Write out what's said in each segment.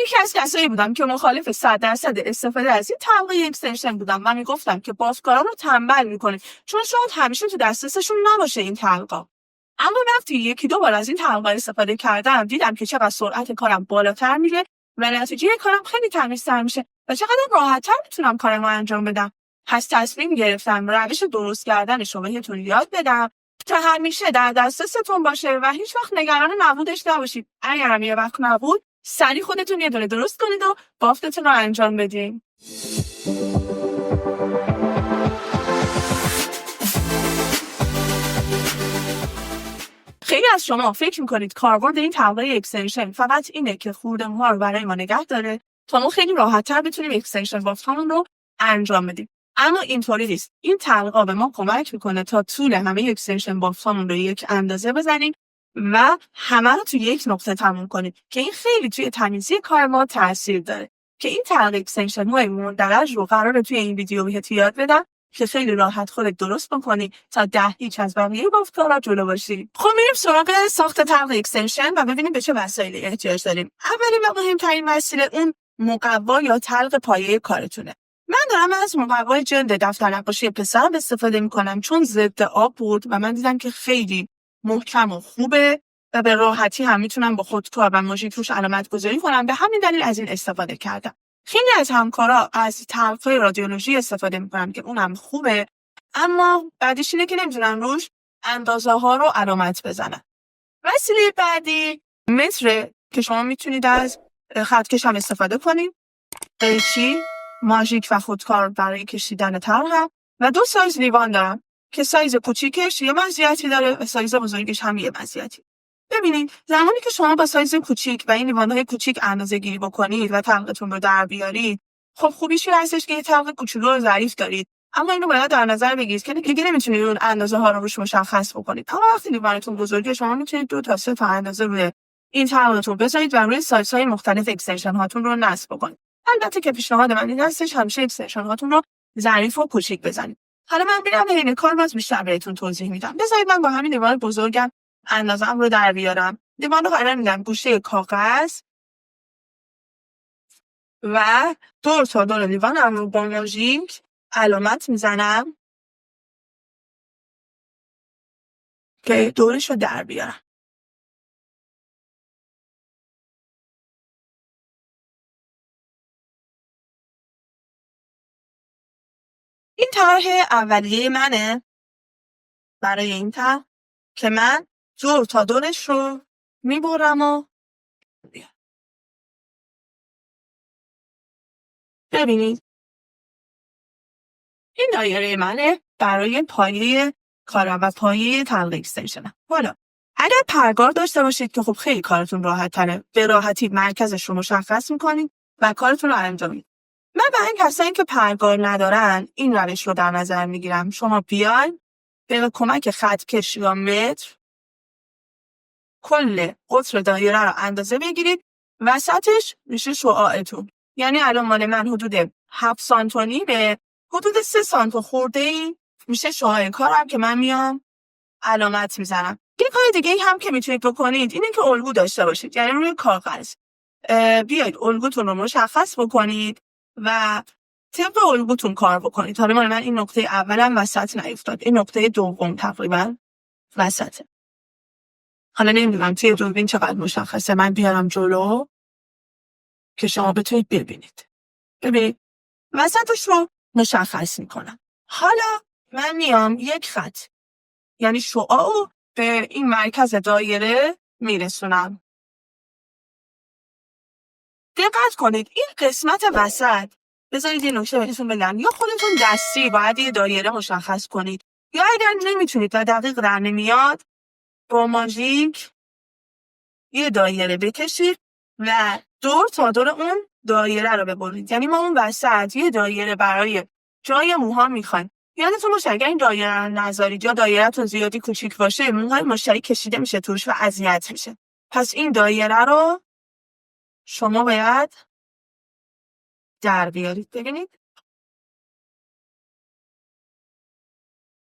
یکی از کسایی بودم که مخالف 100% استفاده از این طبقه اکستنشن بودم و میگفتم که بازکارا رو تنبل میکنه، چون شاید همیشه تو دسترسشون نباشه این طبقه. اما وقتی یکی دو بار از این طبقه استفاده کردم دیدم که چقدر سرعت کارم بالاتر میره و نتیجه کارم خیلی تمیزتر میشه و چقدر راحت‌تر میتونم کارمو انجام بدم. پس تصمیم گرفتم روش درست کردنش رو بهتون یاد بدم تا همیشه در دسترستون باشه و هیچ وقت نگران نبودش نباشید. اگرم یه وقت نبود سریع خودتون یه دونه درست کنید و بافتتون رو انجام بدین. خیلی از شما فکر میکنید کاربرد این طبقه اکستنشن فقط اینه که خورده‌ها رو برای ما نگه داره تا ما خیلی راحت‌تر بتونیم اکستنشن بافتمون رو انجام بدیم. اما اینطوری نیست. این طبقه به ما کمک میکنه تا طول همه اکستنشن بافتمون رو یک اندازه بزنیم و همه رو توی یک نقطه تموم کنیم که این خیلی توی تمیزی کار ما تاثیر داره. که این طبقه اکستنشن های مندرج رو قراره توی این ویدیو بهت یاد بدم که خیلی راحت خودت درست بکنی تا 10 هیچ از بقیه بافت‌ها جلو باشی. خب میریم سراغ ساخت طبقه اکستنشن و ببینیم به چه وسایلی احتیاج داریم. اولین و مهمترین وسیله اون مقوا یا تلق پایه کارتونه. من دارم از مقوای جلد دفتر نقاشی پسرم استفاده میکنم چون ضد آب بود و من دیدم که خیلی محکم و خوبه و به راحتی هم میتونم با خودکار و ماژیک روش علامت گذاری کنم. به همین دلیل از این استفاده کردم. خیلی از همکارا از تلقه رادیولوژی استفاده میکنن که اونم خوبه، اما بعدش اینه که نمیتونن روش اندازه ها رو علامت بزنن. وسیله بعدی متر که شما میتونید از خطکش هم استفاده کنید، قیچی، ماژیک و خودکار برای کشیدن طرح و 2 سایز لیوان دارم که سایز کوچیکش یه مزیتی داره و سایز بزرگش هم یه مزیتی. ببینید زمانی که شما با سایز کوچیک و این لیوان‌های کوچیک اندازه گیری بکنید و طبقتون رو در بیارید، خب خوبیش این هستش که یه طبق کوچولو و ظریف دارید، اما اینو باید در نظر بگیرید که دیگه نمیتونید اون اندازه ها رو روش مشخص بکنید. اما وقتی لیوانتون بزرگه شما میتونید 2 تا 3 تا اندازه روی این طبقتون بذارید و روی سایزهای مختلف اکستنشن هاتون رو نصب بکنید. البته که پیشنهاد من این هستش همیشه اکستنشن هاتون رو ظریف و کوچیک بزنید. حالا من میرم این کار باز بیشتر بهتون توضیح میدم. بذارید من با همین لیوان بزرگم اندازه‌ام رو در بیارم. لیوان رو قرار میدم گوشه کاغذ و دور تا دور لیوانم رو با ماژیک علامت میزنم که دورش رو در بیارم. این طرح اولیه منه برای این طرح که من دور تا دورش رو میبرم و ببینید این دایره منه برای پایه کارم و پایه طبقه اکستنشنم. حالا اگر پرگار داشته باشید که خب خیلی کارتون راحت تره، به راحتی مرکزش رو مشخص میکنید و کارتون رو انجام میدید. من برای این کسایی که پرگار ندارن این روش رو در نظر میگیرم. شما بیاین به کمک خطکش یا متر کل قطر دایره رو اندازه بگیرید، وسطش میشه شعاعتون. یعنی الان مال من حدود 7 سانتی به حدود 3 سانت خورده میشه شعاع کارم که من میام علامت میزنم. یه کار دیگه هم که میتونید بکنید اینه که الگو داشته باشید. یعنی روی کاغذ بیاید الگوتون رو مشخص بکنید و طبق الگوتون کار بکنید. حالا مال من این نقطه اولم وسط نیفتاد، این نقطه دوم تقریبا وسطه. حالا نمیدونم توی دوربین چقدر مشخصه، من بیارم جلو که شما بتونید ببینید. ببینید وسطش رو مشخص میکنم. حالا من میام یک خط یعنی شعاع رو به این مرکز دایره میرسونم. دقت کنید این قسمت وسط، بذارید یه نکته بهتون بگم، یا خودتون دستی باید یه دایره مشخص کنید یا اگر نمیتونید و دقیق در نمیاد با ماژیک یه دایره بکشید و دور تا دور اون دایره رو ببرید. یعنی ما اون وسط یه دایره برای جای موها میخوایم. یادتون باشه اگر این دایره رو نذارید یا دایره‌تون زیادی کوچیک باشه موهای مشتری کشیده میشه توش و اذیت میشه. پس این دایره رو شما باید در بیارید. ببینید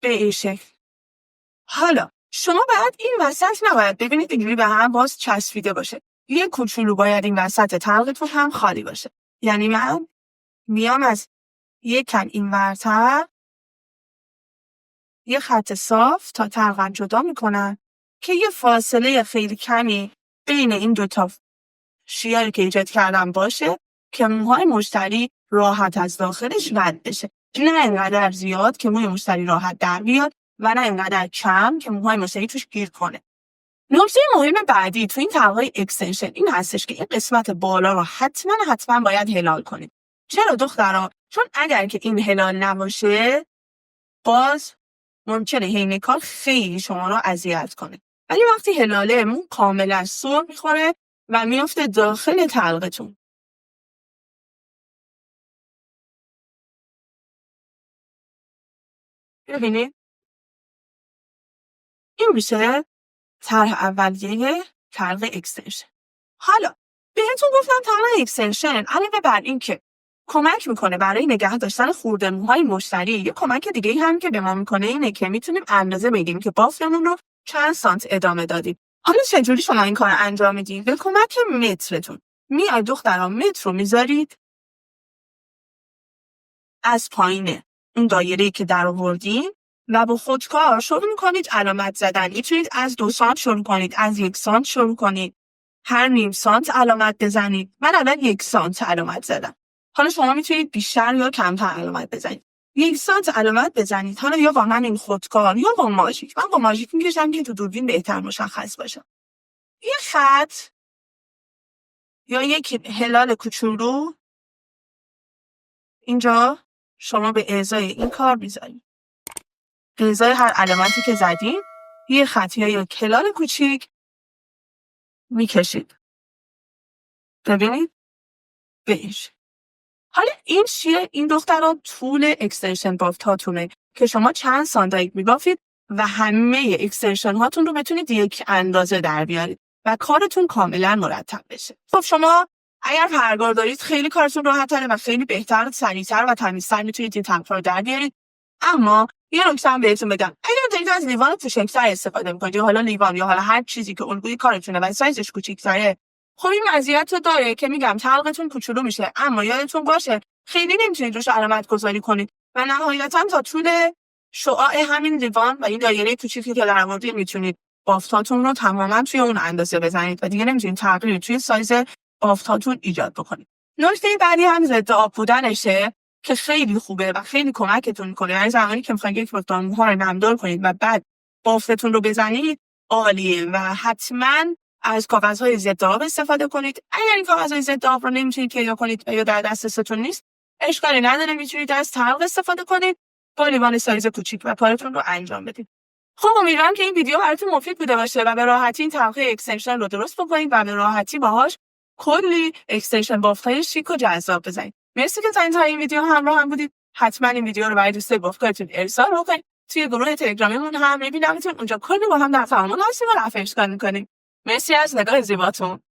به این شکل. حالا شما باید این وسط نباید ببینید اینجوری به هم باز چسبیده باشه. یه کوچولو باید این وسط تلقتون هم خالی باشه. یعنی من میام از یک کم این ورتر یه خط صاف تا تلقم جدا میکنم که یه فاصله خیلی کمی بین این دوتا شیاری که ایجاد کردم باشه که موهای مشتری راحت از داخلش رد بشه. نه اینقدر زیاد که موی مشتری راحت در بیاد و نه اینقدر کم که موهای مشتری توش گیر کنه. نکته مهم بعدی تو این طرح‌های اکستنشن این هستش که این قسمت بالا رو حتما باید هلال کنید. چرا دخترا؟ چون اگر که این هلال نباشه باز ممکنه حین کار خیلی شما رو اذیت کنه. ولی وقتی هلاله مو کاملا سر میخوره و میفته داخل تلقتون. ببینید این میشه طرح اولیه طرح اکستنشن. حالا بهتون گفتم طرح اکستنشن علاوه بر این که کمک میکنه برای نگه داشتن خورده موهای مشتری، یه کمک دیگه هم که به ما میکنه اینه که میتونیم اندازه بگیریم که بافتمون رو چند سانت ادامه دادیم. حالا چجوری شما این کار انجام میدید؟ به کمک مترتون میاد دخترا متر رو میذارید از پایین اون دایره‌ای که در آوردین و با خودکار شروع میکنید علامت زدن. میتونید از 2 سانت شروع کنید، از 1 سانت شروع کنید، هر نیم سانت علامت بزنید. من الان 1 سانت علامت زدم. حالا شما میتونید بیشتر یا کمتر علامت بزنید. 1 سانت علامت بزنید. حالا یا با من این خودکار یا با ماژیک. من با ماژیک میکشم که تو دوربین بهتر مشخص باشه. یه خط یا یک هلال کوچولو اینجا شما به ازای این کار میذارید. به ازای هر علامتی که زدین یه خط یا یک هلال کوچیک میکشید. ببینید بهش. حالا این چیه؟ این دخترها طول اکستنشن بافت هاتونه که شما چند سانتایی میبافید و همه اکستنشن هاتون رو بتونید یک اندازه در بیارید و کارتون کاملا مرتب بشه. خب شما اگر پرگار دارید خیلی کارتون راحت‌تره و خیلی بهتر، سریع‌تر و تمیزتر میتونید این تمپر رو در بیارید. اما یه نکته هم بهتون بگم، اگر دارید از لیوان کوچکتر استفاده می‌کنید یا حالا لیوان یا حالا هر چیزی که الگوی کارتونه و سایزش کوچیک‌تره، خب این مزیت رو داره که میگم تلقتون کوچولو میشه، اما یادتون باشه خیلی نمیتونید روش علامت گذاری کنید و نهایتاً تا طول شعاع همین لیوان و این دایره کوچیکی که در آوردید میتونید بافتاتون رو تماما توی اون اندازه بزنید و دیگه نمیتونید تغییری توی سایز بافتاتون ایجاد بکنید. نکته بعدی هم ضد آب بودنشه که خیلی خوبه و خیلی کمکتون میکنه. یعنی زمانی که میخواید یک مقدار موها رو نمدار کنید و بعد بافتتون رو بزنید عالیه و حتما از کاغذهای ضد آب استفاده کنید. اگر این کاغذهای ضد آب رو نمیتونید پیدا کنید یا در دسترستون نیست اشکالی نداره، میتونید از تلق استفاده کنید با لیوان سایز کوچیک و کارتون رو انجام بدید. خب امیدوارم که این ویدیو براتون مفید بوده باشه و به راحتی این طرح اکستنشن رو درست بکنید و به راحتی باهاش کلی اکستنشن بافت‌های شیک و جذاب بزنید. مرسی که تا این ویدیو همراه هم بودید. حتما این ویدیو رو برای دوستای بافتکارتون ارسال بکنید. توی گروه تلگرامیمون هم میبینمتون، اونجا کلی با هم در تعامل هستیم و رفع اشکال می‌کنیم. مرسی از نگاه زیباتون.